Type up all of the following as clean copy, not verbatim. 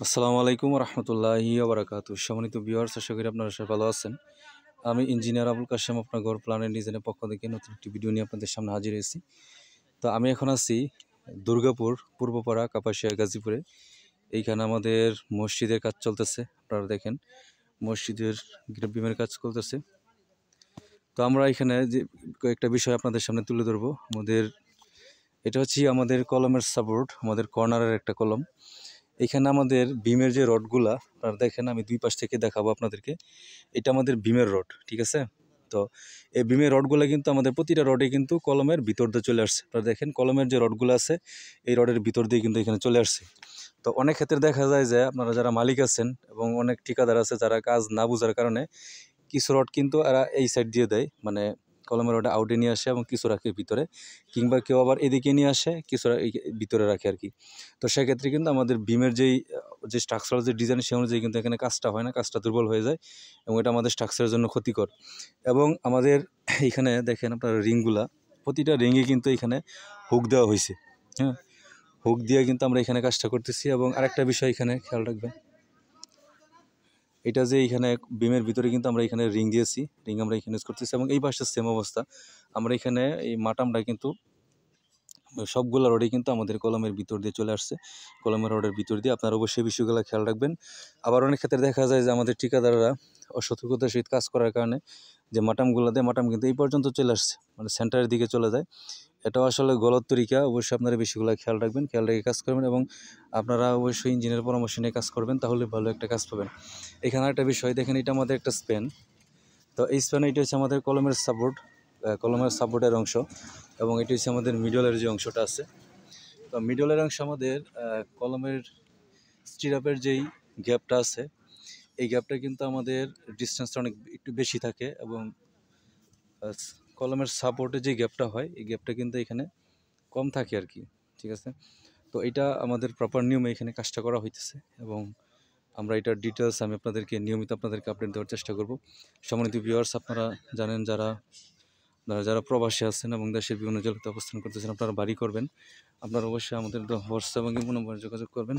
আসসালামু আলাইকুম রহমতুল্লাহি ওবরাকাতু। সম্মানিত ভিউয়ার্স, আশা করি আপনারা সবাই ভালো আছেন। আমি ইঞ্জিনিয়ার আবুল কাশেম, আপনার ঘর প্ল্যানের ডিজাইনের পক্ষ থেকে নতুন একটি ভিডিও নিয়ে আপনাদের সামনে হাজির হয়েছি। তো আমি এখন আছি দুর্গাপুর পূর্বপাড়া কাপাসিয়া গাজীপুরে। এইখানে আমাদের মসজিদের কাজ চলতেছে। আপনারা দেখেন মসজিদের বিমের কাজ চলতেছে। তো আমরা এখানে যে কয়েকটা বিষয় আপনাদের সামনে তুলে ধরবো। এটা হচ্ছে আমাদের কলমের সাপোর্ট, আমাদের কর্নারের একটা কলম। এখানে আমাদের বিমের যে রডগুলা আপনারা দেখেন, আমি দুই পাশ থেকে দেখাবো আপনাদেরকে। এটা আমাদের বিমের রড, ঠিক আছে। তো এই বিমের রডগুলো কিন্তু আমাদের প্রতিটা রডে কিন্তু কলমের ভিতর দিয়ে চলে আসছে। আপনারা দেখেন কলমের যে রডগুলো আছে এই রডের ভিতর দিয়ে কিন্তু এখানে চলে আসছে। তো অনেক ক্ষেত্রে দেখা যায় যে আপনারা যারা মালিক আছেন এবং অনেক ঠিকাদার আছে যারা কাজ না বোঝার কারণে কিছু রড কিন্তু এরা এই সাইড দিয়ে দেয়, মানে কলমের রডে আউটে নিয়ে আসে এবং কিছু রাখে ভিতরে, কিংবা কেউ আবার এদিকে নিয়ে আসে কিছু ভিতরে রাখে আর কি। তো সেক্ষেত্রে কিন্তু আমাদের বিমের যে স্ট্রাকচারাল যে ডিজাইন সে অনুযায়ী কিন্তু এখানে কাজটা হয় না, কাজটা দুর্বল হয়ে যায় এবং এটা আমাদের স্ট্রাকচারের জন্য ক্ষতিকর। এবং আমাদের এখানে দেখেন আপনার রিংগুলা, প্রতিটা রিংয়ে কিন্তু এখানে হুক দেওয়া হয়েছে। হ্যাঁ, হুক দিয়ে কিন্তু আমরা এখানে কাজটা করতেছি। এবং আরেকটা বিষয় এখানে খেয়াল রাখবেন, এটা যে এখানে বিমের ভিতরে কিন্তু আমরা এখানে রিং দিয়েছি, রিং আমরা এখানে ইউজ করতেছি। এবং এই পাশে সেম অবস্থা, আমরা এখানে এই মাটামটা কিন্তু সবগুলো রডে কিন্তু আমাদের কলমের ভিতর দিয়ে চলে আসছে, কলমের রডের ভিতর দিয়ে। আপনারা অবশ্যই বিষয়গুলো খেয়াল রাখবেন। আবার অনেক ক্ষেত্রে দেখা যায় যে আমাদের ঠিকাদাররা অসতর্কতার সহিত কাজ করার কারণে যে মাটামগুলো দেয়, মাটাম কিন্তু এই পর্যন্ত চলে আসছে, মানে সেন্টারের দিকে চলে যায়। এটাও আসলে গলত তরিকা। অবশ্যই আপনারা বিষয়গুলো খেয়াল রাখবেন, খেয়াল রেখে কাজ করবেন এবং আপনারা অবশ্যই ইঞ্জিনিয়ার পরামর্শ নিয়ে কাজ করবেন, তাহলে ভালো একটা কাজ পাবেন। এখানে একটা বিষয় দেখেন, এটা আমাদের একটা স্প্যান। তো এই স্প্যান এটা হচ্ছে আমাদের কলমের সাপোর্ট, কলমের সাপোর্টের অংশ। এবং এটি হচ্ছে আমাদের মিডলের যে অংশটা আছে। তো মিডলের অংশ আমাদের কলমের স্টিরাপের যেই গ্যাপটা আছে, এই গ্যাপটা কিন্তু আমাদের ডিস্টেন্সটা অনেক একটু বেশি থাকে। এবং কলমের সাপোর্টে যে গ্যাপটা হয় এই গ্যাপটা কিন্তু এখানে কম থাকে আর কি, ঠিক আছে। তো এটা আমাদের প্রপার নিয়মে এখানে কাজটা করা হইতেছে এবং আমরা এটার ডিটেলস আমি নিয়মিত আপনাদেরকে আপডেট দেওয়ার চেষ্টা করব। সম্মানিত ভিউয়ার্স, আপনারা জানেন যারা প্রবাসী আছেন এবং দেশের বিভিন্ন জেলাতে অবস্থান করতেছেন, আপনারা বাড়ি করবেন, আপনারা অবশ্যই আমাদের হোয়াটসঅ্যাপ এবং ইমো নম্বরে যোগাযোগ করবেন।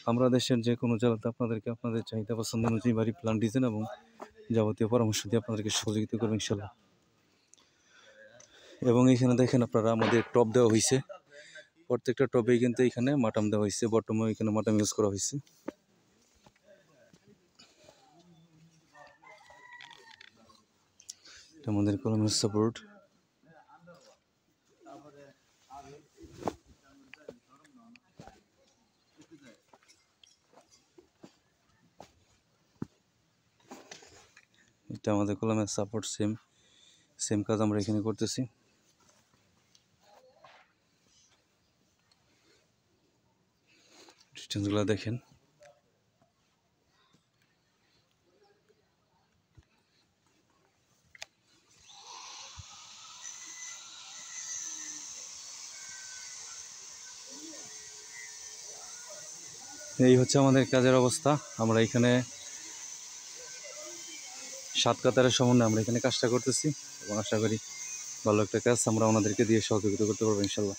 আমরা দেশের যে কোনো জেলাতে আপনাদেরকে আপনাদের চাহিদা পছন্দ অনুযায়ী বাড়ি প্ল্যান ডিজাইন এবং যাবতীয় পরামর্শ দিয়ে আপনাদেরকে সহযোগিতা করবেন ইনশাল্লাহ। এবং এখানে দেখেন আপনারা আমাদের টপ দেওয়া হয়েছে, প্রত্যেকটা টপেই কিন্তু এখানে মাটাম দেওয়া হয়েছে, বর্তমানে এখানে মাটাম ইউজ করা হয়েছে। এটা আমাদের কলমের সাপোর্ট। এটা আমাদের কলমের সাপোর্ট, সেম কাজ আমরা এখানে করতেছি। ডিস্টেন্সগুলো দেখেন। এই হচ্ছে আমাদের কাজের অবস্থা। আমরা এখানে 7 কাতারের সমন্বয়ে আমরা এখানে কাজটা করতেছি এবং আশা করি ভালো একটা কাজ আমরা ওনাদেরকে দিয়ে সহযোগিতা করতে পারবো ইনশাল্লাহ।